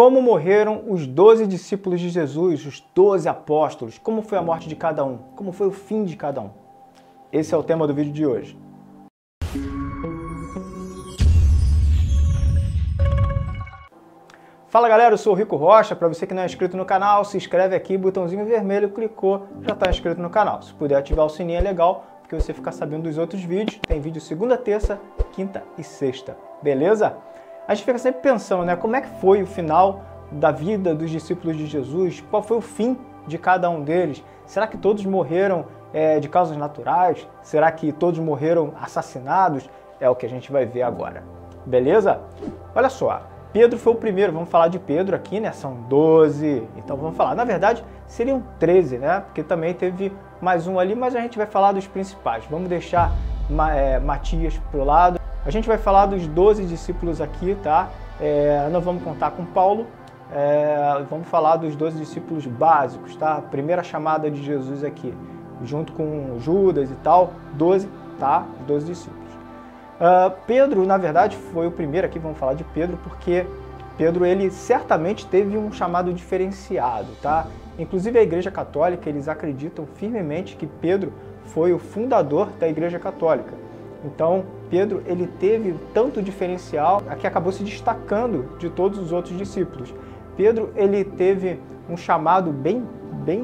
Como morreram os 12 discípulos de Jesus, os 12 apóstolos? Como foi a morte de cada um? Como foi o fim de cada um? Esse é o tema do vídeo de hoje. Fala galera, eu sou o Rico Rocha. Para você que não é inscrito no canal, se inscreve aqui, botãozinho vermelho, clicou, já está inscrito no canal. Se puder ativar o sininho é legal, porque você fica sabendo dos outros vídeos. Tem vídeo segunda, terça, quinta e sexta, beleza? A gente fica sempre pensando, né, como é que foi o final da vida dos discípulos de Jesus? Qual foi o fim de cada um deles? Será que todos morreram de causas naturais? Será que todos morreram assassinados? É o que a gente vai ver agora, beleza? Olha só. Pedro foi o primeiro, vamos falar de Pedro aqui, né? São 12, então vamos falar. Na verdade, seriam 13, né? Porque também teve mais um ali, mas a gente vai falar dos principais. Vamos deixar Matias pro lado. A gente vai falar dos 12 discípulos aqui, tá? Não vamos contar com Paulo. Vamos falar dos 12 discípulos básicos, tá? A primeira chamada de Jesus aqui, junto com Judas e tal, 12, tá? 12 discípulos. Pedro, na verdade, foi o primeiro aqui, vamos falar de Pedro, porque Pedro, ele certamente teve um chamado diferenciado, tá? Inclusive a Igreja Católica, eles acreditam firmemente que Pedro foi o fundador da Igreja Católica. Então, Pedro, ele teve tanto diferencial que acabou se destacando de todos os outros discípulos. Pedro, ele teve um chamado bem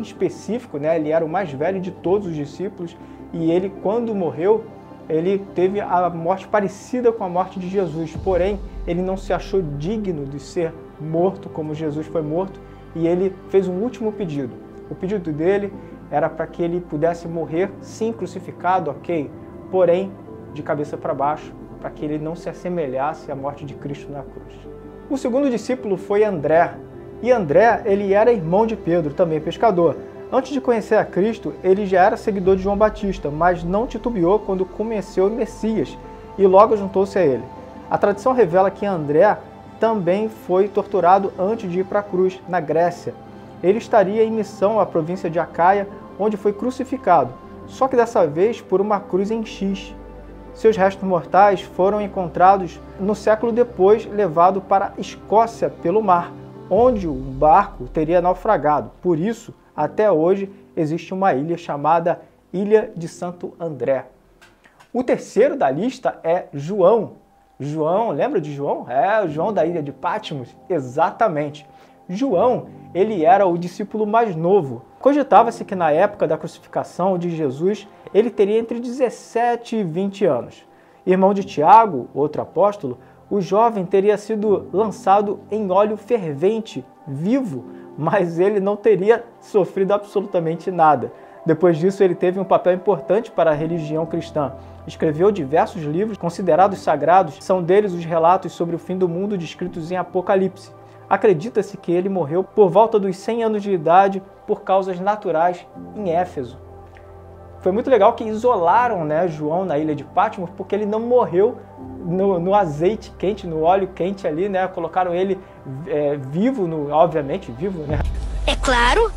específico, né? Ele era o mais velho de todos os discípulos e ele, quando morreu, ele teve a morte parecida com a morte de Jesus, porém, ele não se achou digno de ser morto como Jesus foi morto e ele fez um último pedido. O pedido dele era para que ele pudesse morrer, sim, crucificado, ok, porém, de cabeça para baixo, para que ele não se assemelhasse à morte de Cristo na cruz. O segundo discípulo foi André, e André, ele era irmão de Pedro, também pescador. Antes de conhecer a Cristo, ele já era seguidor de João Batista, mas não titubeou quando conheceu o Messias e logo juntou-se a ele. A tradição revela que André também foi torturado antes de ir para a cruz, na Grécia. Ele estaria em missão à província de Acaia, onde foi crucificado, só que dessa vez por uma cruz em X. Seus restos mortais foram encontrados no século depois, levado para a Escócia pelo mar, onde o barco teria naufragado. Por isso, até hoje, existe uma ilha chamada Ilha de Santo André. O terceiro da lista é João. João, lembra de João? O João da ilha de Patmos, exatamente. João, ele era o discípulo mais novo. Cogitava-se que na época da crucificação de Jesus, ele teria entre 17 e 20 anos. Irmão de Tiago, outro apóstolo, o jovem teria sido lançado em óleo fervente, vivo, mas ele não teria sofrido absolutamente nada. Depois disso, ele teve um papel importante para a religião cristã. Escreveu diversos livros considerados sagrados, são deles os relatos sobre o fim do mundo descritos em Apocalipse. Acredita-se que ele morreu por volta dos 100 anos de idade por causas naturais em Éfeso. Foi muito legal que isolaram, né, João na ilha de Patmos, porque ele não morreu no azeite quente, no óleo quente ali, né? Colocaram ele vivo, obviamente vivo, né? É claro!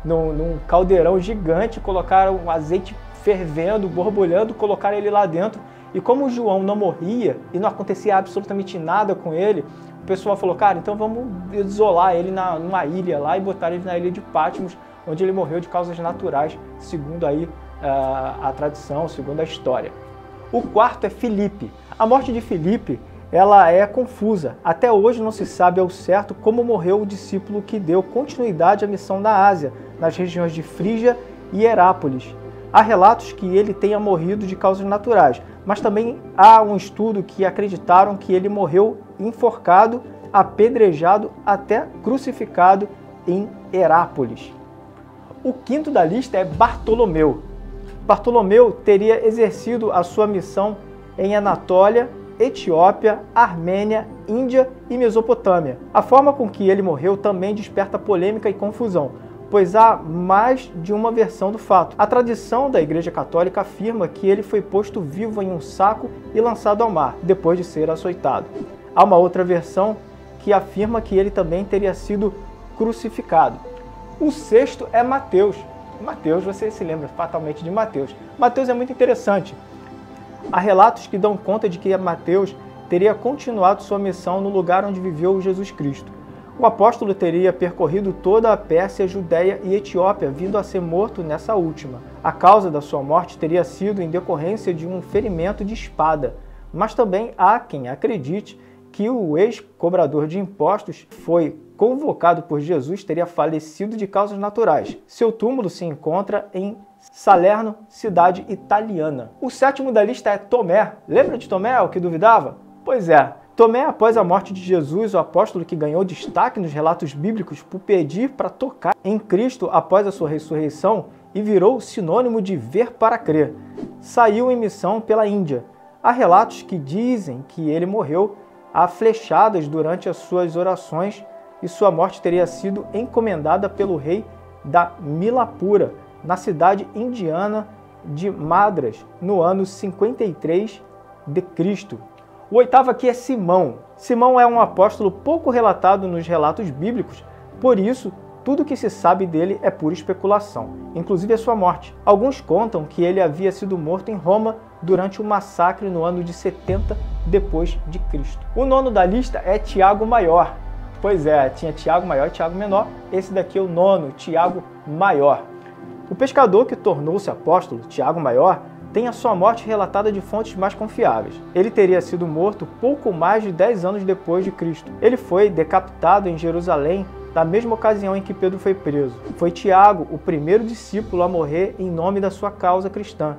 Num caldeirão gigante, colocaram um azeite fervendo, borbulhando, colocaram ele lá dentro. E como o João não morria e não acontecia absolutamente nada com ele, o pessoal falou, cara, então vamos isolar ele numa ilha lá e botar ele na ilha de Patmos, onde ele morreu de causas naturais, segundo aí a tradição, segundo a história. O quarto é Filipe. A morte de Filipe, ela é confusa. Até hoje não se sabe ao certo como morreu o discípulo que deu continuidade à missão na Ásia, nas regiões de Frígia e Herápolis. Há relatos que ele tenha morrido de causas naturais, mas também há um estudo que acreditaram que ele morreu enforcado, apedrejado, até crucificado em Herápolis. O quinto da lista é Bartolomeu. Bartolomeu teria exercido a sua missão em Anatólia, Etiópia, Armênia, Índia e Mesopotâmia. A forma com que ele morreu também desperta polêmica e confusão, pois há mais de uma versão do fato. A tradição da Igreja Católica afirma que ele foi posto vivo em um saco e lançado ao mar, depois de ser açoitado. Há uma outra versão que afirma que ele também teria sido crucificado. O sexto é Mateus. Mateus, você se lembra fatalmente de Mateus. Mateus é muito interessante. Há relatos que dão conta de que Mateus teria continuado sua missão no lugar onde viveu Jesus Cristo. O apóstolo teria percorrido toda a Pérsia, Judéia e Etiópia, vindo a ser morto nessa última. A causa da sua morte teria sido em decorrência de um ferimento de espada, mas também há quem acredite que o ex-cobrador de impostos foi convocado por Jesus teria falecido de causas naturais. Seu túmulo se encontra em Salerno, cidade italiana. O sétimo da lista é Tomé. Lembra de Tomé, o que duvidava? Pois é. Tomé, após a morte de Jesus, o apóstolo que ganhou destaque nos relatos bíblicos por pedir para tocar em Cristo após a sua ressurreição e virou sinônimo de ver para crer, saiu em missão pela Índia. Há relatos que dizem que ele morreu a flechadas durante as suas orações e sua morte teria sido encomendada pelo rei da Milapura, na cidade indiana de Madras, no ano 53 d.C. O oitavo aqui é Simão. Simão é um apóstolo pouco relatado nos relatos bíblicos, por isso, tudo que se sabe dele é pura especulação, inclusive a sua morte. Alguns contam que ele havia sido morto em Roma durante um massacre no ano de 70 depois de Cristo. O nono da lista é Tiago Maior. Pois é, tinha Tiago Maior e Tiago Menor. Esse daqui é o nono, Tiago Maior. O pescador que tornou-se apóstolo, Tiago Maior, tem a sua morte relatada de fontes mais confiáveis. Ele teria sido morto pouco mais de 10 anos depois de Cristo. Ele foi decapitado em Jerusalém na mesma ocasião em que Pedro foi preso. Foi Tiago o primeiro discípulo a morrer em nome da sua causa cristã.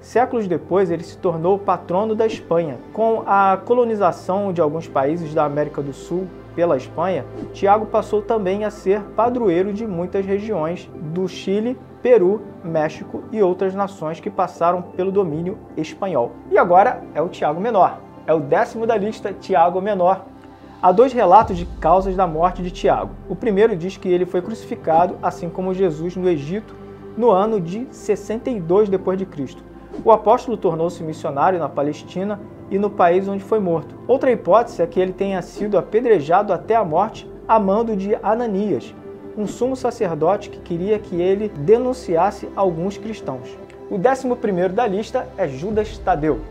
Séculos depois, ele se tornou patrono da Espanha. Com a colonização de alguns países da América do Sul pela Espanha, Tiago passou também a ser padroeiro de muitas regiões do Chile, Peru, México e outras nações que passaram pelo domínio espanhol. E agora é o Tiago Menor. É o décimo da lista, Tiago Menor. Há dois relatos de causas da morte de Tiago. O primeiro diz que ele foi crucificado, assim como Jesus, no Egito, no ano de 62 d.C. O apóstolo tornou-se missionário na Palestina e no país onde foi morto. Outra hipótese é que ele tenha sido apedrejado até a morte a mando de Ananias, um sumo sacerdote que queria que ele denunciasse alguns cristãos. O 11º da lista é Judas Tadeu.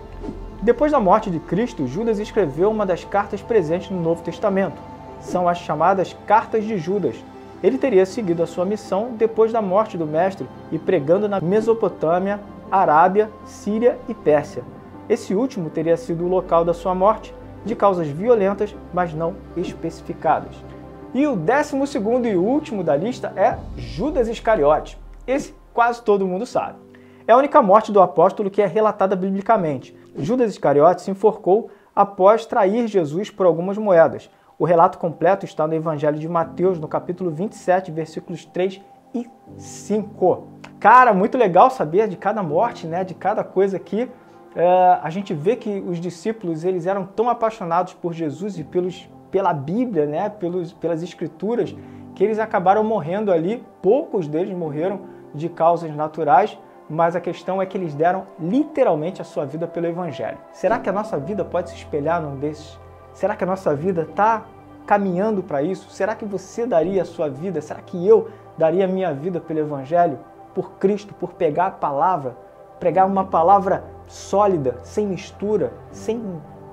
Depois da morte de Cristo, Judas escreveu uma das cartas presentes no Novo Testamento. São as chamadas Cartas de Judas. Ele teria seguido a sua missão depois da morte do mestre e pregando na Mesopotâmia, Arábia, Síria e Pérsia. Esse último teria sido o local da sua morte, de causas violentas, mas não especificadas. E o 12º e último da lista é Judas Iscariote. Esse quase todo mundo sabe. É a única morte do apóstolo que é relatada biblicamente. Judas Iscariote se enforcou após trair Jesus por algumas moedas. O relato completo está no Evangelho de Mateus, no capítulo 27, versículos 3 e 5. Cara, muito legal saber de cada morte, né? De cada coisa aqui. A gente vê que os discípulos eles eram tão apaixonados por Jesus e pela Bíblia, né? Pelas Escrituras, que eles acabaram morrendo ali. Poucos deles morreram de causas naturais, mas a questão é que eles deram literalmente a sua vida pelo Evangelho. Será que a nossa vida pode se espelhar num desses? Será que a nossa vida está caminhando para isso? Será que você daria a sua vida? Será que eu daria a minha vida pelo Evangelho? Por Cristo, por pegar a palavra, pregar uma palavra sólida, sem mistura, sem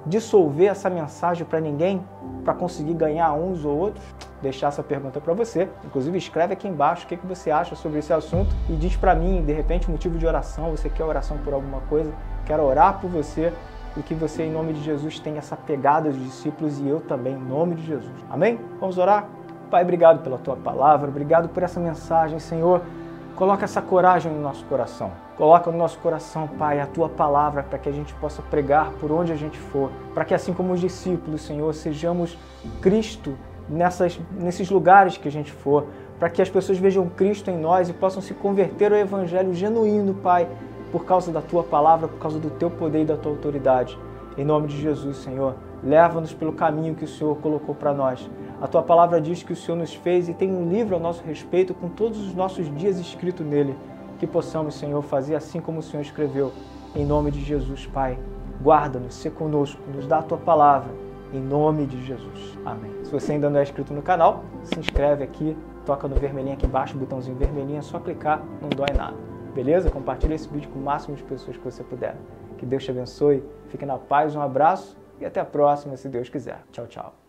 dissolver essa mensagem para ninguém, para conseguir ganhar uns ou outros? Deixar essa pergunta para você. Inclusive, escreve aqui embaixo o que você acha sobre esse assunto e diz para mim, de repente, motivo de oração. Você quer oração por alguma coisa? Quero orar por você e que você, em nome de Jesus, tenha essa pegada dos discípulos e eu também, em nome de Jesus. Amém? Vamos orar? Pai, obrigado pela Tua palavra, obrigado por essa mensagem, Senhor. Coloca essa coragem no nosso coração. Coloca no nosso coração, Pai, a Tua palavra para que a gente possa pregar por onde a gente for. Para que, assim como os discípulos, Senhor, sejamos Cristo nesses lugares que a gente for. Para que as pessoas vejam Cristo em nós e possam se converter ao Evangelho genuíno, Pai, por causa da Tua palavra, por causa do Teu poder e da Tua autoridade. Em nome de Jesus, Senhor, leva-nos pelo caminho que o Senhor colocou para nós. A Tua palavra diz que o Senhor nos fez e tem um livro ao nosso respeito com todos os nossos dias escrito nele. Que possamos, Senhor, fazer assim como o Senhor escreveu. Em nome de Jesus, Pai, guarda-nos, sê conosco, nos dá a Tua palavra. Em nome de Jesus. Amém. Se você ainda não é inscrito no canal, se inscreve aqui, toca no vermelhinho aqui embaixo, botãozinho vermelhinho, é só clicar, não dói nada. Beleza? Compartilha esse vídeo com o máximo de pessoas que você puder. Que Deus te abençoe, fique na paz, um abraço e até a próxima, se Deus quiser. Tchau, tchau.